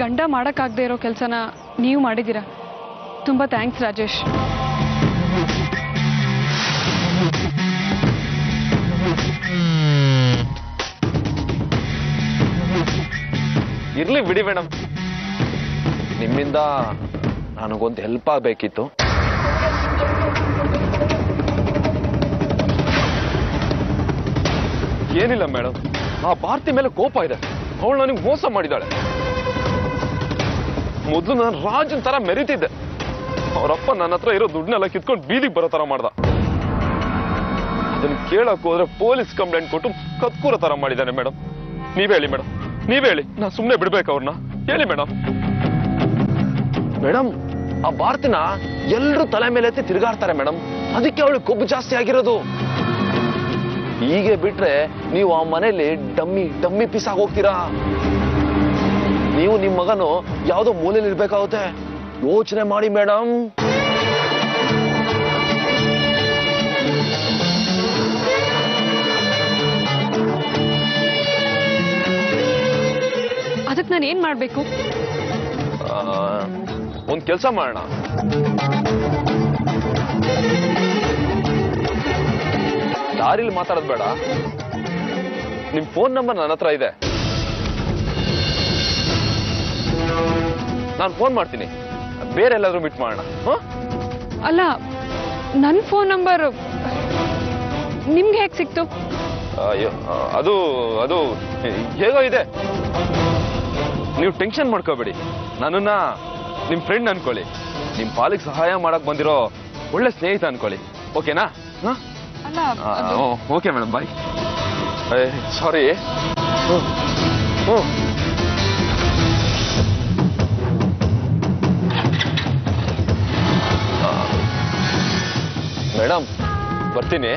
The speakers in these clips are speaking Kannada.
ಗಂಡ ಮಾಡೋಕ್ಕಾಗದೇ ಇರೋ ಕೆಲಸನ ನೀವು ಮಾಡಿದ್ದೀರಾ. ತುಂಬ ಥ್ಯಾಂಕ್ಸ್ ರಾಜೇಶ್. ಇರ್ಲಿ ಬಿಡಿ ಮೇಡಮ್, ನಿಮ್ಮಿಂದ ನನಗೊಂದು ಹೆಲ್ಪ್ ಆಗಬೇಕಿತ್ತು. ಏನಿಲ್ಲ ಮೇಡಮ್, ಆ ಭಾರತಿ ಮೇಲೆ ಕೋಪ ಇದೆ. ಅವಳು ನನಗೆ ಮೋಸ ಮಾಡಿದಾಳೆ. ಮೊದಲು ನಾನು ರಾಜನ್ ತರ ಮೆರಿತಿದ್ದೆ. ಅವರಪ್ಪ ನನ್ನ ಹತ್ರ ಇರೋ ದುಡ್ಡನ್ನೆಲ್ಲ ಕಿತ್ಕೊಂಡು ಬೀದಿಗೆ ಬರೋ ತರ ಮಾಡ್ದ. ಅದನ್ನ ಕೇಳಕ್ ಹೋದ್ರೆ ಪೊಲೀಸ್ ಕಂಪ್ಲೇಂಟ್ ಕೊಟ್ಟು ಕತ್ಕೂರ ತರ ಮಾಡಿದ್ದಾನೆ ಮೇಡಮ್. ನೀವೇ ಹೇಳಿ ಮೇಡಮ್, ನೀವೇ ಹೇಳಿ, ನಾ ಸುಮ್ಮನೆ ಬಿಡ್ಬೇಕು ಅವ್ರನ್ನ? ಹೇಳಿ ಮೇಡಮ್. ಮೇಡಮ್, ಆ ಭಾರತಿನ ಎಲ್ರು ತಲೆ ಮೇಲೆ ಎತ್ತಿ ತಿರುಗಾಡ್ತಾರೆ ಮೇಡಮ್. ಅದಕ್ಕೆ ಅವಳು ಕೊಬ್ಬು ಜಾಸ್ತಿ ಆಗಿರೋದು. ಹೀಗೆ ಬಿಟ್ರೆ ನೀವು ಆ ಮನೇಲಿ ಡಮ್ಮಿ ಪೀಸ್ ಆಗಿ ಹೋಗ್ತೀರಾ. ನೀವು ನಿಮ್ ಮಗನು ಯಾವ್ದೋ ಮೂಲೆಯಲ್ಲಿ ಇರ್ಬೇಕಾಗುತ್ತೆ. ಯೋಚನೆ ಮಾಡಿ ಮೇಡಮ್. ಅದಕ್ಕೆ ನಾನು ಏನ್ ಮಾಡ್ಬೇಕು? ಒಂದ್ ಕೆಲಸ ಮಾಡೋಣ. ದಾರಿಲಿ ಮಾತಾಡೋದು ಬೇಡ. ನಿಮ್ ಫೋನ್ ನಂಬರ್ ನನ್ನ ಹತ್ರ ಇದೆ. ನಾನು ಫೋನ್ ಮಾಡ್ತೀನಿ. ಬೇರೆ ಎಲ್ಲಾದ್ರೂ ಮೀಟ್ ಮಾಡೋಣ. ಅಲ್ಲ, ನನ್ನ ಫೋನ್ ನಂಬರ್ ನಿಮ್ಗೆ ಹೇಗೆ ಸಿಕ್ತು? ಅಯ್ಯೋ, ಅದು ಅದು ಹೇಗೋ ಇದೆ. ನೀವು ಟೆನ್ಷನ್ ಮಾಡ್ಕೋಬೇಡಿ. ನನ್ನನ್ನ ನಿಮ್ ಫ್ರೆಂಡ್ ಅನ್ಕೊಳ್ಳಿ. ನಿಮ್ ಪಾಲಿಗೆ ಸಹಾಯ ಮಾಡಕ್ ಬಂದಿರೋ ಒಳ್ಳೆ ಸ್ನೇಹಿತ ಅನ್ಕೊಳ್ಳಿ. ಓಕೆನಾ? ಓಕೆ ಮೇಡಮ್, ಬಾಯ್. ಸಾರಿ. ಮೇಡಮ್, ಬರ್ತೀನಿ.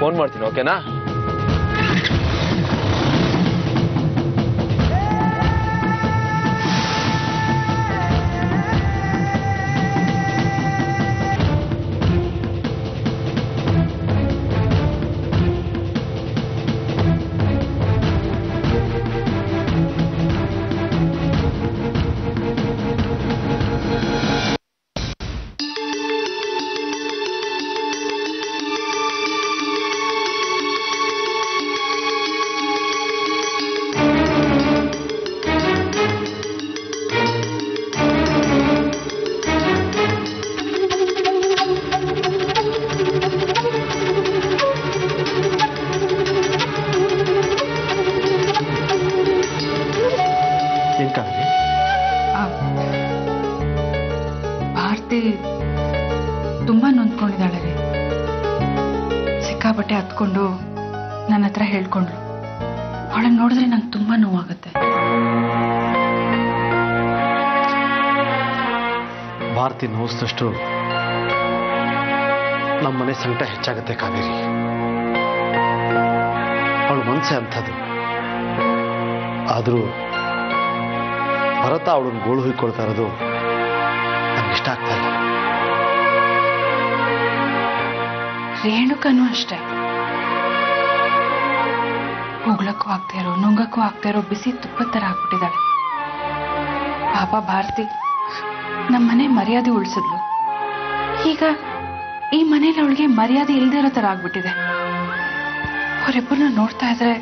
ಫೋನ್ ಮಾಡ್ತೀನಿ. ಓಕೆನಾ? ಭಾರತಿ ತುಂಬಾ ನೊಂದ್ಕೊಂಡಿದ್ದಾಳೆ ರೀ. ಸಿಕ್ಕಾಪಟ್ಟೆ ಹತ್ಕೊಂಡು ನನ್ನ ಹತ್ರ ಹೇಳ್ಕೊಂಡ್ರು. ಅವಳನ್ನ ನೋಡಿದ್ರೆ ನಂಗೆ ತುಂಬಾ ನೋವಾಗುತ್ತೆ. ಭಾರತಿ ನೋವಿಸಿದಷ್ಟು ನಮ್ಮ ಮನೆ ಸಂಕಟ ಹೆಚ್ಚಾಗುತ್ತೆ ಕಾವೇರಿ. ಅವಳ ಮನಸ್ಸೇ ಅಂಥದ್ದು. ಆದರೂ ಭರತ ಅವಳನ್ನು ಗೋಳು ಹುಯ್ಕೊಳ್ತಾ ಇರೋದು ನನಗೆ ಇಷ್ಟ ಆಗ್ತಾ ಇಲ್ಲ. ರೇಣುಕನೂ ಅಷ್ಟೇ. ಹೋಗ್ಲಕ್ಕೂ ಆಗ್ತಾ ಇರೋ, ನುಂಗಕ್ಕೂ ಆಗ್ತಾ ಇರೋ ಬಿಸಿ ತುಪ್ಪದ ಥರ ಆಗ್ಬಿಟ್ಟಿದ್ದಾಳೆ. ಪಾಪ ಭಾರತಿ ನಮ್ಮ ಮನೆ ಮರ್ಯಾದೆ ಉಳಿಸಿದ್ಲು. ಈಗ ಈ ಮನೇಲಿ ಅವಳಿಗೆ ಮರ್ಯಾದೆ ಇಲ್ಲದೆ ಇರೋ ಥರ ಆಗ್ಬಿಟ್ಟಿದೆ. ಅವರಿಬ್ಬರನ್ನ ನೋಡ್ತಾ ಇದ್ರೆ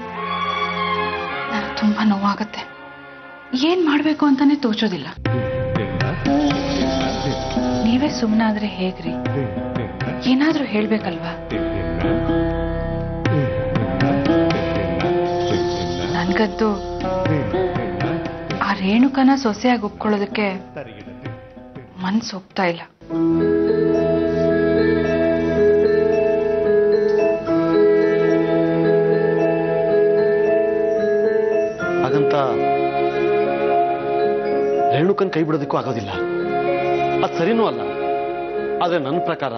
ನನಗೆ ತುಂಬಾ ನೋವಾಗುತ್ತೆ. ಏನ್ ಮಾಡ್ಬೇಕು ಅಂತಾನೆ ತೋಚೋದಿಲ್ಲ. ನೀವೇ ಸುಮ್ಮನಾದ್ರೆ ಹೇಗ್ರಿ? ಏನಾದ್ರೂ ಹೇಳ್ಬೇಕಲ್ವಾ? ನನ್ಗಂತೂ ಆ ರೇಣುಕನ ಸೊಸೆಯಾಗಿ ಒಪ್ಕೊಳ್ಳೋದಕ್ಕೆ ಮನ್ಸು ಒಪ್ತಾ ಇಲ್ಲ. ಹಾಗಂತ ರೇಣುಕನ್ ಕೈ ಬಿಡೋದಕ್ಕೂ ಆಗೋದಿಲ್ಲ. ಅದು ಸರಿನೂ ಅಲ್ಲ. ಆದ್ರೆ ನನ್ನ ಪ್ರಕಾರ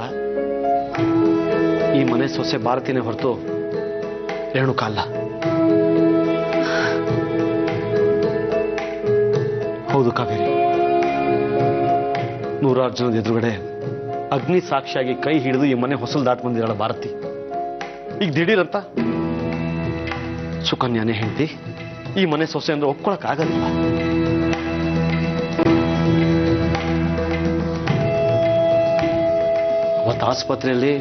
ಈ ಮನೆ ಸೊಸೆ ಭಾರತಿನೇ ಹೊರತು ರೇಣುಕ ಅಲ್ಲ. ಹೌದು ಕಾವೇರಿ, ನೂರಾರು ಜನದ ಎದುರುಗಡೆ ಅಗ್ನಿ ಸಾಕ್ಷಿಯಾಗಿ ಕೈ ಹಿಡಿದು ಈ ಮನೆ ಹೊಸಲು ದಾಟ್ ಬಂದಿರಲ್ಲ ಭಾರತಿ. ಈಗ ದಿಢೀರಂತ ಸುಕನ್ಯಾನೇ ಹೇಳ್ತಿ ಈ ಮನೆ ಸೊಸೆ ಅಂದ್ರೆ ಒಪ್ಕೊಳಕ್ ಆಗಲ್ಲ. ಅವತ್ತು ಆಸ್ಪತ್ರೆಯಲ್ಲಿ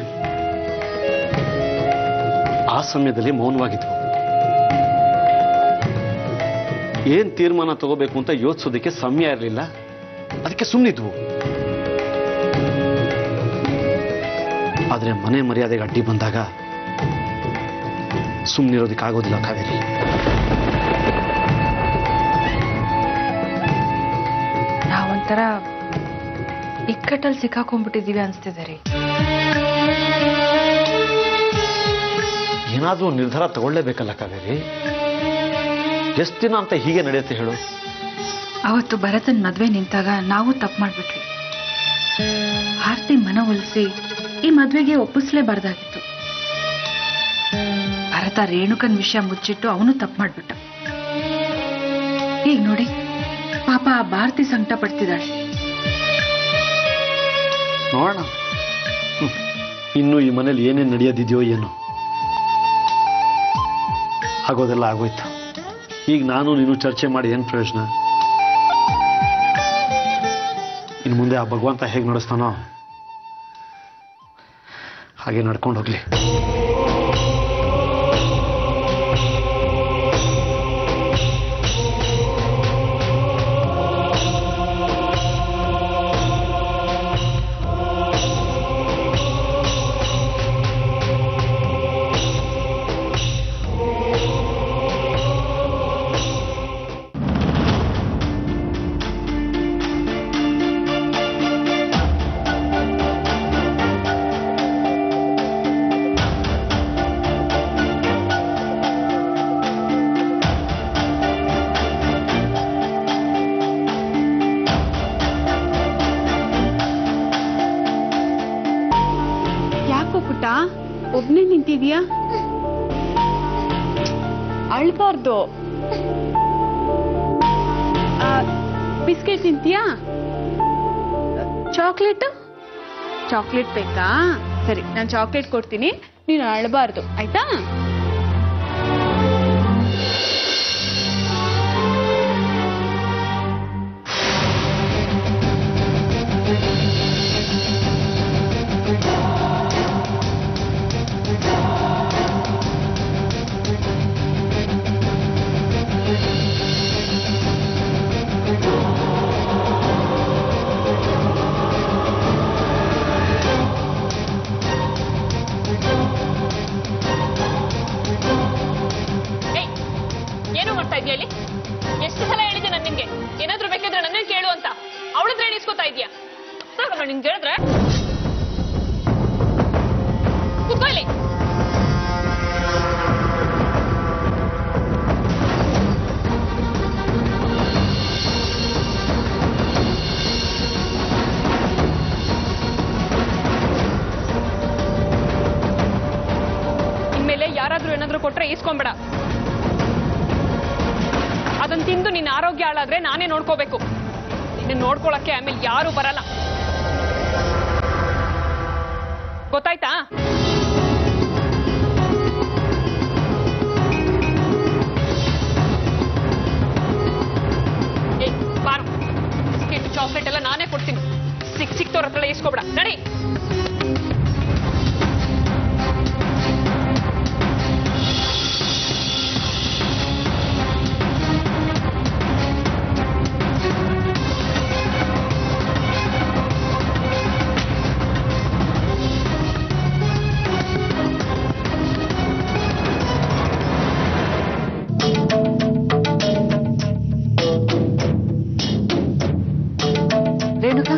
ಆ ಸಮಯದಲ್ಲಿ ಮೌನವಾಗಿದ್ವು. ಏನ್ ತೀರ್ಮಾನ ತಗೋಬೇಕು ಅಂತ ಯೋಚಿಸೋದಕ್ಕೆ ಸಮಯ ಇರಲಿಲ್ಲ, ಅದಕ್ಕೆ ಸುಮ್ಮನಿದ್ವು. ಆದ್ರೆ ಮನೆ ಮರ್ಯಾದೆಗೆ ಅಡ್ಡಿ ಬಂದಾಗ ಸುಮ್ಮನಿರೋದಕ್ಕಾಗೋದಿಲ್ಲ ಕಾವೇರಿ. ನಾವೊಂಥರ ಇಕ್ಕಟ್ಟಲ್ಲಿ ಸಿಕ್ಕಾಕೊಂಡ್ಬಿಟ್ಟಿದೀವಿ ಅನ್ಸ್ತಿದೆ ರೀ. ಏನಾದ್ರೂ ನಿರ್ಧಾರ ತಗೊಳ್ಳೇಬೇಕಲ್ಲ ಕಾವೇರಿ. ಎಷ್ಟು ದಿನ ಅಂತ ಹೀಗೆ ನಡೆಯುತ್ತೆ ಹೇಳು? ಅವತ್ತು ಭರತನ್ ಮದ್ವೆ ನಿಂತಾಗ ನಾವು ತಪ್ಪು ಮಾಡ್ಬಿಟ್ವಿ. ಆರ್ತಿ ಮನವೊಲಿಸಿ ಈ ಮದ್ವೆಗೆ ಒಪ್ಪಿಸ್ಲೇಬಾರ್ದಾಗಿತ್ತು. ಭರತ ರೇಣುಕನ್ ವಿಷಯ ಮುಚ್ಚಿಟ್ಟು ಅವನು ತಪ್ಪು ಮಾಡ್ಬಿಟ್ಟ. ಈಗ ನೋಡಿ ಪಾಪ ಆ ಭಾರತಿ ಸಂಕಟ ಪಡ್ತಿದ್ದಾಳೆ. ನೋಡೋಣ ಇನ್ನು ಈ ಮನೇಲಿ ಏನೇನು ನಡೆಯೋದಿದೆಯೋ ಏನೋ. ಆಗೋದೆಲ್ಲ ಆಗೋಯ್ತು. ಈಗ ನಾನು ನೀನು ಚರ್ಚೆ ಮಾಡಿ ಏನು ಪ್ರಯೋಜನ? ಇನ್ನು ಮುಂದೆ ಆ ಭಗವಂತ ಹೇಗೆ ನಡೆಸ್ತಾನೋ ಹಾಗೆ ನಡ್ಕೊಂಡು ಹೋಗ್ಲಿ. ಒಬ್ನೇ ನಿಂತಿದ್ಯಾ? ಅಳ್ಬಾರ್ದು. ಬಿಸ್ಕೆಟ್ ತಿಂತೀಯಾ? ಚಾಕ್ಲೇಟ್ ಬೇಕಾ? ಸರಿ, ನಾನು ಚಾಕ್ಲೇಟ್ ಕೊಡ್ತೀನಿ, ನೀನು ಅಳ್ಬಾರ್ದು, ಆಯ್ತಾ? ಎಷ್ಟು ಸಲ ಹೇಳಿದೆ ನಾನು ನಿನ್ಗೆ, ಏನಾದ್ರೂ ಬೇಕಾದ್ರೆ ನನ್ನೇ ಕೇಳು ಅಂತ. ಅವಳತ್ರ ಎಣಿಸ್ಕೋತಾ ಇದೀಯಾ? ನಿನ್ಗೆ ಹೇಳಿದ್ರೆ ಕೂತ್ಕೊಳ್ಳಿ. ಇನ್ಮೇಲೆ ಯಾರಾದ್ರೂ ಏನಾದ್ರೂ ಕೊಟ್ರೆ ಈಸ್ಕೊಂಬೇಡ. ಅದನ್ನ ತಿಂದು ನಿನ್ನ ಆರೋಗ್ಯ ಹಾಳಾದ್ರೆ ನಾನೇ ನೋಡ್ಕೋಬೇಕು. ನಿನ್ನ ನೋಡ್ಕೊಳಕ್ಕೆ ಆಮೇಲೆ ಯಾರು ಬರಲ್ಲ, ಗೊತ್ತಾಯ್ತಾ? ಬಾರು, ಬಿಸ್ಕೆಟ್ ಚಾಕ್ಲೇಟ್ ಎಲ್ಲ ನಾನೇ ಕೊಡ್ತೀನಿ. ಸಿಕ್ತವ್ರ ಹತ್ರ ಇಸ್ಕೊಬೇಡ, ನಡಿ. ರೇಣುಕಾ,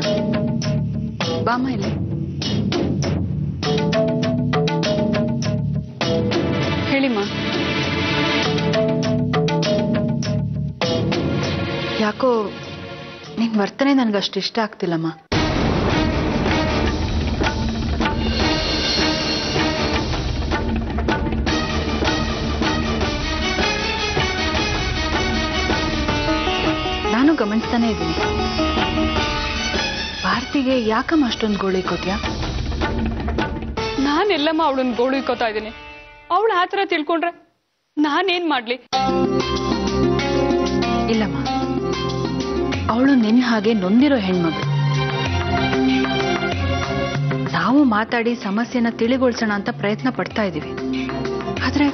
ಬಾಮ ಇಲ್ಲಿ. ಹೇಳಿಮ್ಮ. ಯಾಕೋ ನಿನ್ ವರ್ತನೆ ನನ್ಗಷ್ಟು ಇಷ್ಟ ಆಗ್ತಿಲ್ಲಮ್ಮ. ನಾನು ಗಮನಿಸ್ತಾನೆ ಇದ್ದೀನಿ. ಭಾರತಿಗೆ ಯಾಕಮ್ಮ ಅಷ್ಟೊಂದು ಗೋಳಿ ಕೊಟ್ಯಾ? ನಾನೆಲ್ಲಮ್ಮ ಅವಳನ್ನ ಗೋಳು ಇಕ್ಕೋತಾ ಇದ್ದೀನಿ. ಅವಳು ಆ ಥರ ತಿಳ್ಕೊಂಡ್ರೆ ನಾನೇನ್ ಮಾಡ್ಲಿ? ಇಲ್ಲಮ್ಮ, ಅವಳು ನಿನ್ನ ಹಾಗೆ ನೊಂದಿರೋ ಹೆಣ್ಮಗಳು. ನಾವು ನಾವು ಮಾತಾಡಿ ಸಮಸ್ಯೆನ ತಿಳಿಗೊಳಿಸೋಣ ಅಂತ ಪ್ರಯತ್ನ ಪಡ್ತಾ ಇದ್ದೀವಿ. ಆದ್ರೆ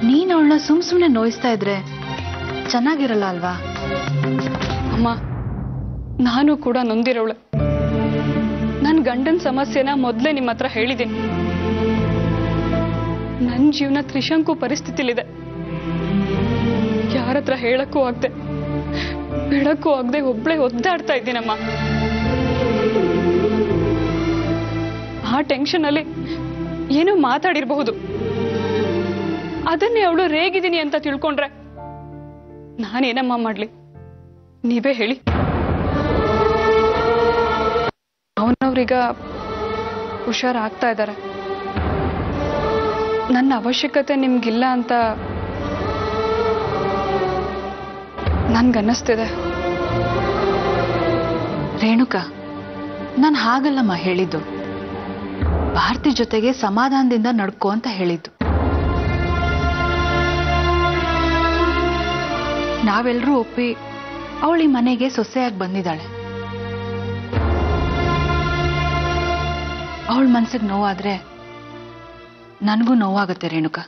ನೀನು ಅವಳನ್ನ ಸುಮ್ನೆ ನೋಯಿಸ್ತಾ ಇದ್ರೆ ಚೆನ್ನಾಗಿರಲ್ಲ ಅಲ್ವಾ? ಅಮ್ಮ, ನಾನು ಕೂಡ ನೊಂದಿರೋಳು. ನನ್ನ ಗಂಡನ ಸಮಸ್ಯೆನ ಮೊದಲೇ ನಿಮ್ಮ ಹತ್ರ ಹೇಳಿದ್ದೀನಿ. ನನ್ನ ಜೀವನ ತ್ರಿಶಂಕು ಪರಿಸ್ಥಿತಿಲಿದೆ. ಯಾರ ಹತ್ರ ಹೇಳಕ್ಕೂ ಆಗದೆ ಬಿಡಕ್ಕೂ ಆಗದೆ ಒಬ್ಳೆ ಒದ್ದಾಡ್ತಾ ಇದ್ದೀನಮ್ಮ. ಆ ಟೆನ್ಷನ್ ಅಲ್ಲಿ ಏನೋ ಮಾತಾಡಿರಬಹುದು. ಅದನ್ನೇ ಅವಳು ರೇಗಿದ್ದೀನಿ ಅಂತ ತಿಳ್ಕೊಂಡ್ರೆ ನಾನೇನಮ್ಮ ಮಾಡ್ಲಿ? ನೀವೇ ಹೇಳಿ. ಅವನವ್ರೀಗ ಹುಷಾರಾಗ್ತಾ ಇದ್ದಾರೆ. ನನ್ನ ಅವಶ್ಯಕತೆ ನಿಮ್ಗಿಲ್ಲ ಅಂತ ನನ್ಗನ್ನಿಸ್ತಿದೆ. ರೇಣುಕಾ, ನಾನು ಹಾಗಲ್ಲಮ್ಮ ಹೇಳಿದ್ದು. ಭಾರತಿ ಜೊತೆಗೆ ಸಮಾಧಾನದಿಂದ ನಡ್ಕೋ ಅಂತ ಹೇಳಿದ್ದು. ನಾವೆಲ್ಲರೂ ಒಪ್ಪಿ ಅವಳಿ ಮನೆಗೆ ಸೊಸೆಯಾಗಿ ಬಂದಿದ್ದಾಳೆ. ಅವಳ ಮನ್ಸಿಗೆ ನೋವಾದ್ರೆ ನನಗೂ ನೋವಾಗುತ್ತೆ ರೇಣುಕಾ.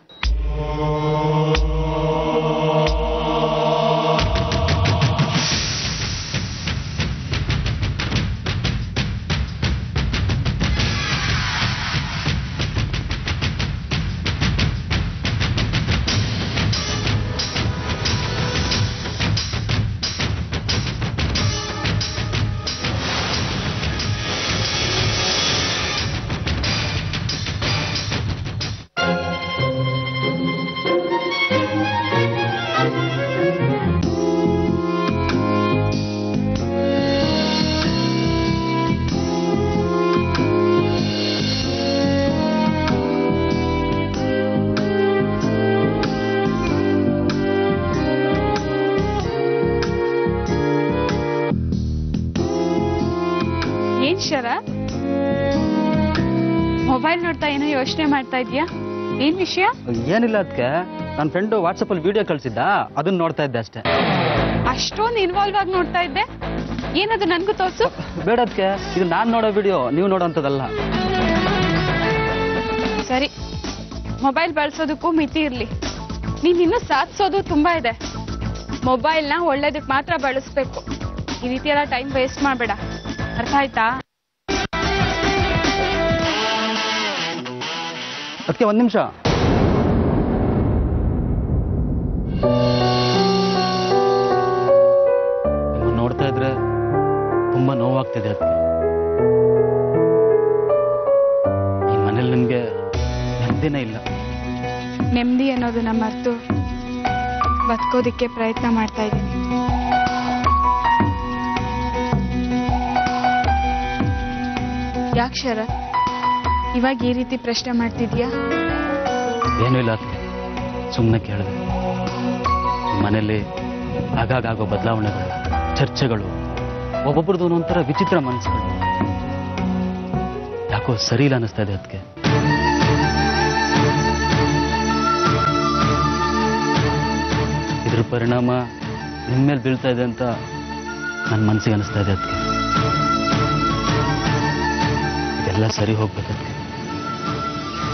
ಶರ, ಮೊಬೈಲ್ ನೋಡ್ತಾ ಏನೋ ಯೋಚನೆ ಮಾಡ್ತಾ ಇದೀಯಾ? ಏನ್ ವಿಷಯ? ಏನಿಲ್ಲ, ಅದಕ್ಕೆ ನನ್ನ ಫ್ರೆಂಡು ವಾಟ್ಸಪ್ ಅಲ್ಲಿ ವಿಡಿಯೋ ಕಳ್ಸಿದ್ದ, ಅದನ್ನ ನೋಡ್ತಾ ಇದ್ದೆ ಅಷ್ಟೇ. ಅಷ್ಟೊಂದು ಇನ್ವಾಲ್ವ್ ಆಗಿ ನೋಡ್ತಾ ಇದ್ದೆ? ಏನದು ನನ್ಗೂ ತೋರ್ಸು. ಬೇಡ, ಅದಕ್ಕೆ ಇದು ನಾನ್ ನೋಡೋ ವಿಡಿಯೋ, ನೀವು ನೋಡೋಂಥದ್ದಲ್ಲ. ಸರಿ, ಮೊಬೈಲ್ ಬಳಸೋದಕ್ಕೂ ಮಿತಿ ಇರ್ಲಿ. ನೀನ್ ಇನ್ನೂ ಸಾಧಿಸೋದು ತುಂಬಾ ಇದೆ. ಮೊಬೈಲ್ನ ಒಳ್ಳೇದಕ್ಕೆ ಮಾತ್ರ ಬಳಸ್ಬೇಕು. ಈ ರೀತಿ ಎಲ್ಲ ಟೈಮ್ ವೇಸ್ಟ್ ಮಾಡಬೇಡ, ಅರ್ಥ ಆಯ್ತಾ? ಅದಕ್ಕೆ ಒಂದ್ ನಿಮಿಷ. ನೋಡ್ತಾ ಇದ್ರೆ ತುಂಬಾ ನೋವಾಗ್ತಿದೆ. ಅದಕ್ಕೆ ಈ ಮನೇಲಿ ನಿಮ್ಗೆ ನೆಮ್ಮದಿನೇ ಇಲ್ಲ. ನೆಮ್ಮದಿ ಅನ್ನೋದನ್ನ ಮರೆತು ಬದುಕೋದಿಕ್ಕೆ ಪ್ರಯತ್ನ ಮಾಡ್ತಾ ಇದ್ದೀನಿ. ಯಾಕೆ ಶರ ಇವಾಗ ಈ ರೀತಿ ಪ್ರಶ್ನೆ ಮಾಡ್ತಿದ್ಯಾ? ಏನೂ ಇಲ್ಲ, ಅದಕ್ಕೆ ಸುಮ್ಮನೆ ಕೇಳಿದೆ. ಮನೇಲಿ ಆಗಾಗೋ ಬದಲಾವಣೆಗಳು, ಚರ್ಚೆಗಳು, ಒಬ್ಬೊಬ್ರದ್ದು ಒಂಥರ ವಿಚಿತ್ರ ಮನಸ್ಸುಗಳು. ಯಾಕೋ ಸರಿ ಇಲ್ಲ ಅನ್ನಿಸ್ತಾ ಇದೆ. ಅದಕ್ಕೆ ಇದ್ರ ಪರಿಣಾಮ ನಿಮ್ಮ ಮೇಲೆ ಬೀಳ್ತಾ ಇದೆ ಅಂತ ನನ್ನ ಮನಸ್ಸಿಗೆ ಅನಿಸ್ತಾ ಇದೆ. ಅದಕ್ಕೆ ಇದೆಲ್ಲ ಸರಿ ಹೋಗ್ಬೇಕದಕ್ಕೆ.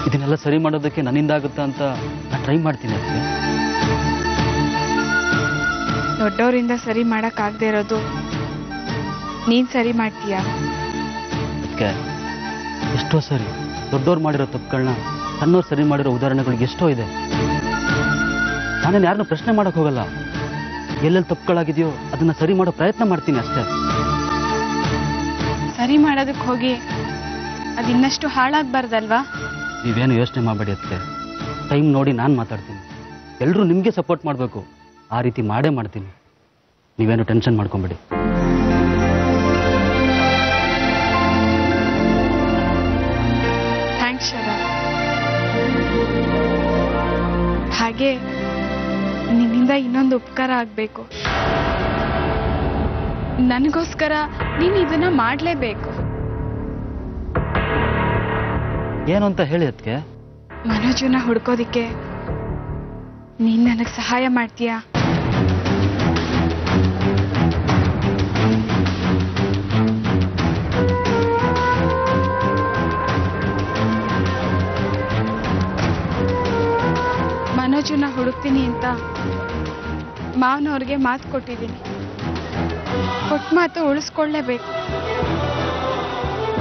ಇದನ್ನೆಲ್ಲ ಸರಿ ಮಾಡೋದಕ್ಕೆ ನನ್ನಿಂದ ಆಗುತ್ತಾ ಅಂತ ನಾನು ಟ್ರೈ ಮಾಡ್ತೀನಿ. ಅದಕ್ಕೆ ದೊಡ್ಡವರಿಂದ ಸರಿ ಮಾಡಕ್ಕಾಗದೆ ಇರೋದು ನೀನ್ ಸರಿ ಮಾಡ್ತೀಯಾ? ಅದಕ್ಕೆ ಎಷ್ಟೋ ಸರಿ ದೊಡ್ಡವ್ರು ಮಾಡಿರೋ ತಪ್ಪುಗಳನ್ನ ಸಣ್ಣವ್ರು ಸರಿ ಮಾಡಿರೋ ಉದಾಹರಣೆಗಳು ಎಷ್ಟೋ ಇದೆ. ನಾನೇನು ಯಾರನ್ನೂ ಪ್ರಶ್ನೆ ಮಾಡಕ್ ಹೋಗಲ್ಲ. ಎಲ್ಲೆಲ್ಲಿ ತಪ್ಪುಗಳಾಗಿದೆಯೋ ಅದನ್ನ ಸರಿ ಮಾಡೋ ಪ್ರಯತ್ನ ಮಾಡ್ತೀನಿ ಅಷ್ಟೇ. ಸರಿ ಮಾಡೋದಕ್ಕೆ ಹೋಗಿ ಅದಿನ್ನಷ್ಟು ಹಾಳಾಗ್ಬಾರ್ದಲ್ವಾ? ನೀವೇನು ಯೋಚನೆ ಮಾಡಬೇಡಿ. ಅದಕ್ಕೆ ಟೈಮ್ ನೋಡಿ ನಾನು ಮಾತಾಡ್ತೀನಿ. ಎಲ್ಲರೂ ನಿಮಗೆ ಸಪೋರ್ಟ್ ಮಾಡಬೇಕು. ಆ ರೀತಿ ಮಾಡೇ ಮಾಡ್ತೀನಿ. ನೀವೇನು ಟೆನ್ಷನ್ ಮಾಡ್ಕೊಂಬೇಡಿ. ಥ್ಯಾಂಕ್ಸ್ ಶರ. ಹಾಗೆ ನಿನ್ನಿಂದ ಇನ್ನೊಂದು ಉಪಕಾರ ಆಗ್ಬೇಕು. ನನಗೋಸ್ಕರ ನೀನು ಇದನ್ನ ಮಾಡ್ಲೇಬೇಕು. ಏನು ಅಂತ ಹೇಳಿ. ಅದಕ್ಕೆ ಮನೋಜನ ಹುಡ್ಕೋದಿಕ್ಕೆ ನೀನ್ ನನಗೆ ಸಹಾಯ ಮಾಡ್ತೀಯಾ? ರಾಜುನ ಹುಡುಕ್ತೀನಿ ಅಂತ ಮಾವನವ್ರಿಗೆ ಮಾತು ಕೊಟ್ಟಿದ್ದೀನಿ. ಕೊಟ್ಟ ಮಾತು ಉಳಿಸ್ಕೊಳ್ಳೇಬೇಕು.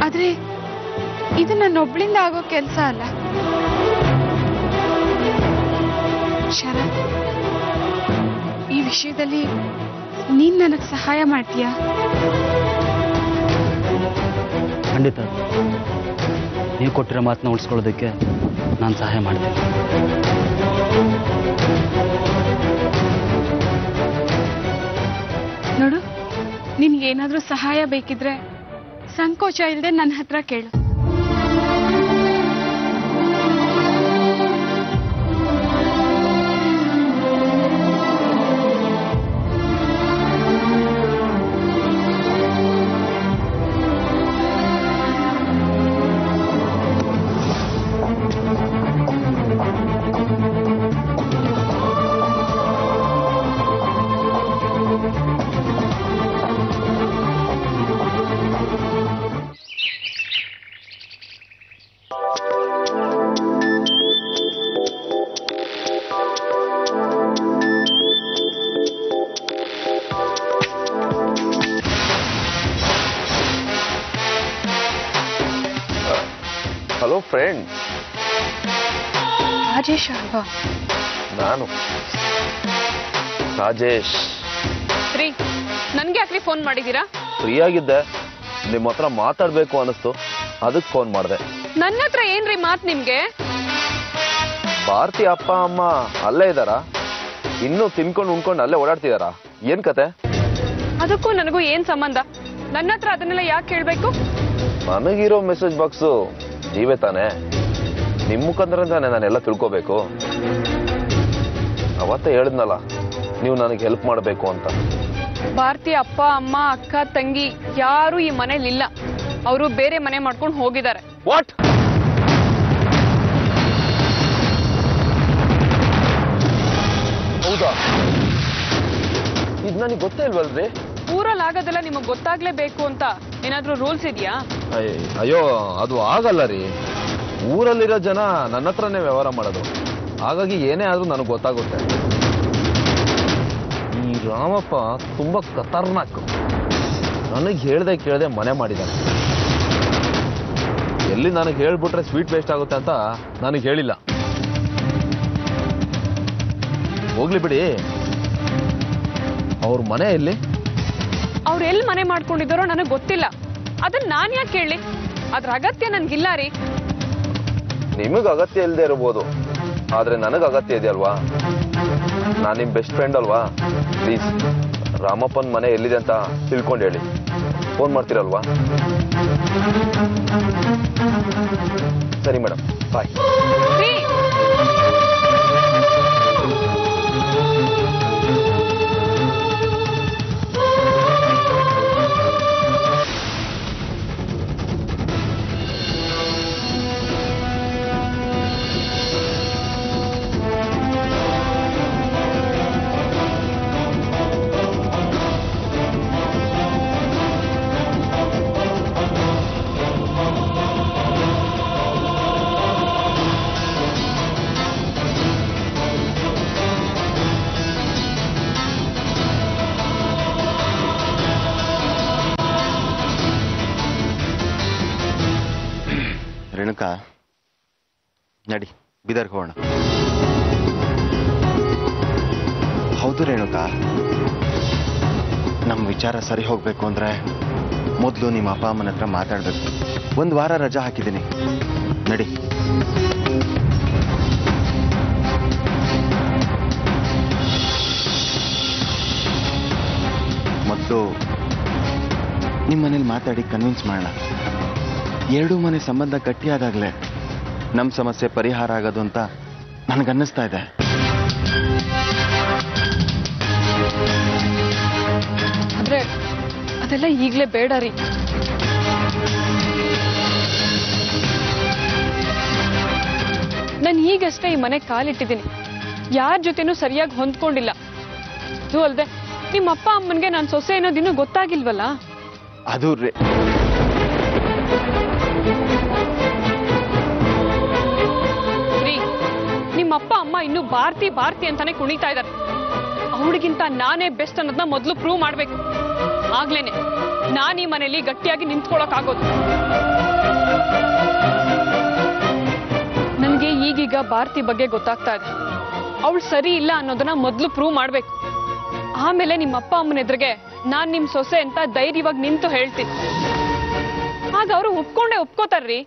ಆದ್ರೆ ಇದು ನನ್ನೊಬ್ಳಿಂದ ಆಗೋ ಕೆಲಸ ಅಲ್ಲ. ಶರತ್, ಈ ವಿಷಯದಲ್ಲಿ ನೀನ್ ನನಗೆ ಸಹಾಯ ಮಾಡ್ತೀಯಾ? ಖಂಡಿತ. ನೀವು ಕೊಟ್ಟಿರೋ ಮಾತನ್ನ ಉಳಿಸ್ಕೊಳ್ಳೋದಕ್ಕೆ ನಾನು ಸಹಾಯ ಮಾಡ್ತೀನಿ. ನೋಡು, ನಿನ್ಗೇನಾದ್ರೂ ಸಹಾಯ ಬೇಕಿದ್ರೆ ಸಂಕೋಚ ಇಲ್ಲದೆ ನನ್ನ ಹತ್ರ ಕೇಳು. Hello friend. ರಾಜೇಶ್ ಅಲ್ವಾ? ನಾನು ರಾಜೇಶ್. ರೀ, ನನ್ಗೆ ಯಾಕ್ರಿ ಫೋನ್ ಮಾಡಿದೀರಾ? ಫ್ರೀ ಆಗಿದ್ದೆ, ನಿಮ್ಮ ಹತ್ರ ಮಾತಾಡ್ಬೇಕು ಅನಿಸ್ತು, ಅದಕ್ಕೆ ಫೋನ್ ಮಾಡಿದೆ. ನನ್ನ ಹತ್ರ ಏನ್ರಿ ಮಾತ್ ನಿಮ್ಗೆ? ಭಾರತಿ ಅಪ್ಪ ಅಮ್ಮ ಅಲ್ಲೇ ಇದ್ದಾರಾ? ಇನ್ನೂ ತಿನ್ಕೊಂಡು ಉಣ್ಕೊಂಡು ಅಲ್ಲೇ ಓಡಾಡ್ತಿದಾರಾ? ಏನ್ ಕತೆ? ಅದಕ್ಕೂ ನನಗೂ ಏನ್ ಸಂಬಂಧ? ನನ್ನ ಹತ್ರ ಅದನ್ನೆಲ್ಲ ಯಾಕೆ ಕೇಳ್ಬೇಕು? ನನಗಿರೋ ಮೆಸೇಜ್ ಬಾಕ್ಸು ನೀವೇ ತಾನೆ, ನಿಮ್ಮ ಮುಖಂದ್ರ ತಾನೆ ನಾನೆಲ್ಲ ತಿಳ್ಕೋಬೇಕು. ಅವತ್ತೇ ಹೇಳಿದ್ನಲ್ಲ, ನೀವು ನನಗೆ ಹೆಲ್ಪ್ ಮಾಡಬೇಕು ಅಂತ. ಭಾರತಿ ಅಪ್ಪ ಅಮ್ಮ ಅಕ್ಕ ತಂಗಿ ಯಾರು ಈ ಮನೇಲಿಲ್ಲ. ಅವರು ಬೇರೆ ಮನೆ ಮಾಡ್ಕೊಂಡು ಹೋಗಿದ್ದಾರೆ. ವಾಟ್? ಹೌದಾ? ಇದು ನನಗೆ ಗೊತ್ತೇ ಇಲ್ವಲ್ರಿ? ಊರಲ್ಲಿ ಆಗೋದೆಲ್ಲ ನಿಮಗ್ ಗೊತ್ತಾಗ್ಲೇಬೇಕು ಅಂತ ಏನಾದ್ರೂ ರೂಲ್ಸ್ ಇದೆಯಾ? ಅಯ್ಯೋ, ಅದು ಆಗಲ್ಲ ರೀ. ಊರಲ್ಲಿರೋ ಜನ ನನ್ನ ಹತ್ರನೇ ವ್ಯವಹಾರ ಮಾಡೋದು, ಹಾಗಾಗಿ ಏನೇ ಆದ್ರೂ ನನಗೆ ಗೊತ್ತಾಗುತ್ತೆ. ಈ ರಾಮಪ್ಪ ತುಂಬಾ ಖತರ್ನಾಕ್. ನನಗೆ ಹೇಳ್ದೆ ಕೇಳ್ದೆ ಮನೆ ಮಾಡಿದ್ದಾನೆ. ಎಲ್ಲಿ ನನಗೆ ಹೇಳ್ಬಿಟ್ರೆ ಸ್ವೀಟ್ ವೇಸ್ಟ್ ಆಗುತ್ತೆ ಅಂತ ನನಗೆ ಹೇಳಿಲ್ಲ. ಹೋಗ್ಲಿ ಬಿಡಿ, ಅವ್ರ ಮನೆ ಎಲ್ಲಿ? ಅವ್ರು ಎಲ್ಲಿ ಮನೆ ಮಾಡ್ಕೊಂಡಿದ್ದಾರೋ ನನಗೆ ಗೊತ್ತಿಲ್ಲ. ಅದನ್ನ ನಾನ್ ಯಾಕೆ ಕೇಳಿ? ಅದ್ರ ಅಗತ್ಯ ನನ್ಗಿಲ್ಲ ರೀ. ನಿಮಗ್ ಅಗತ್ಯ ಇಲ್ಲದೆ ಇರಬಹುದು, ಆದ್ರೆ ನನಗ್ ಅಗತ್ಯ ಇದೆಯಲ್ವಾ? ನಾನ್ ನಿಮ್ ಬೆಸ್ಟ್ ಫ್ರೆಂಡ್ ಅಲ್ವಾ? ಪ್ಲೀಸ್, ರಾಮಪ್ಪನ್ ಮನೆ ಎಲ್ಲಿದೆ ಅಂತ ತಿಳ್ಕೊಂಡು ಹೇಳಿ. ಫೋನ್ ಮಾಡ್ತೀರಲ್ವಾ? ಸರಿ ಮೇಡಮ್, ಬಾಯ್. ರೇಣುಕಾ, ನಡಿ ಬೀದರ್ಗೆ ಹೋಗೋಣ. ಹೌದು ರೇಣುಕಾ, ನಮ್ಮ ವಿಚಾರ ಸರಿ ಹೋಗ್ಬೇಕು ಅಂದ್ರೆ ಮೊದಲು ನಿಮ್ಮ ಅಪ್ಪ ಅಮ್ಮನ ಹತ್ರ ಮಾತಾಡ್ಬೇಕು. 1 ವಾರ ರಜಾ ಹಾಕಿದ್ದೀನಿ, ನಡಿ. ಮೊದಲು ನಿಮ್ಮ ಮನೇಲಿ ಮಾತಾಡಿ ಕನ್ವಿನ್ಸ್ ಮಾಡೋಣ. 2 ಮನೆ ಸಂಬಂಧ ಗಟ್ಟಿಯಾದಾಗಲೇ ನಮ್ಮ ಸಮಸ್ಯೆ ಪರಿಹಾರ ಆಗೋದು ಅಂತ ನನಗನ್ನಿಸ್ತಾ ಇದೆ. ಆದ್ರೆ ಅದೆಲ್ಲ ಈಗ್ಲೇ ಬೇಡ ರೀ. ನಾನು ಈಗಷ್ಟೇ ಈ ಮನೆ ಕಾಲಿಟ್ಟಿದ್ದೀನಿ. ಯಾರ ಜೊತೆನೂ ಸರಿಯಾಗಿ ಹೊಂದ್ಕೊಂಡಿಲ್ಲ. ಅದು ಅಲ್ದೆ ನಿಮ್ಮ ಅಪ್ಪ ಅಮ್ಮನ್ಗೆ ನಾನು ಸೊಸೆ ಅನ್ನೋದಿನ್ನೂ ಗೊತ್ತಾಗಿಲ್ವಲ್ಲ. ಅದು ರೀ, ನಿಮ್ ನಿಮ್ಮ ಅಪ್ಪ ಅಮ್ಮ ಇನ್ನು ಭಾರತಿ ಭಾರತಿ ಅಂತಾನೆ ಕುಣಿತಾ ಇದ್ದಾರೆ. ಅವಳಿಗಿಂತ ನಾನೇ ಬೆಸ್ಟ್ ಅನ್ನೋದನ್ನ ಮೊದಲು ಪ್ರೂವ್ ಮಾಡ್ಬೇಕು. ಆಗ್ಲೇನೆ ನಾನು ಈ ಮನೆಯಲ್ಲಿ ಗಟ್ಟಿಯಾಗಿ ನಿಂತ್ಕೊಳ್ಳೋಕ್ಕಾಗೋದು. ನನಗೆ ಈಗೀಗ ಭಾರತಿ ಬಗ್ಗೆ ಗೊತ್ತಾಗ್ತಾ ಇದೆ. ಅವಳು ಸರಿ ಇಲ್ಲ ಅನ್ನೋದನ್ನ ಮೊದಲು ಪ್ರೂವ್ ಮಾಡ್ಬೇಕು. ಆಮೇಲೆ ನಿಮ್ಮ ಅಪ್ಪ ಅಮ್ಮನ ಎದುರಿಗೆ ನಾನ್ ನಿಮ್ ಸೊಸೆ ಅಂತ ಧೈರ್ಯವಾಗಿ ನಿಂತು ಹೇಳ್ತೀನಿ. ಆಗ ಅವರು ಒಪ್ಕೊಂಡೇ ಒಪ್ಕೋತಾರ್ರಿ.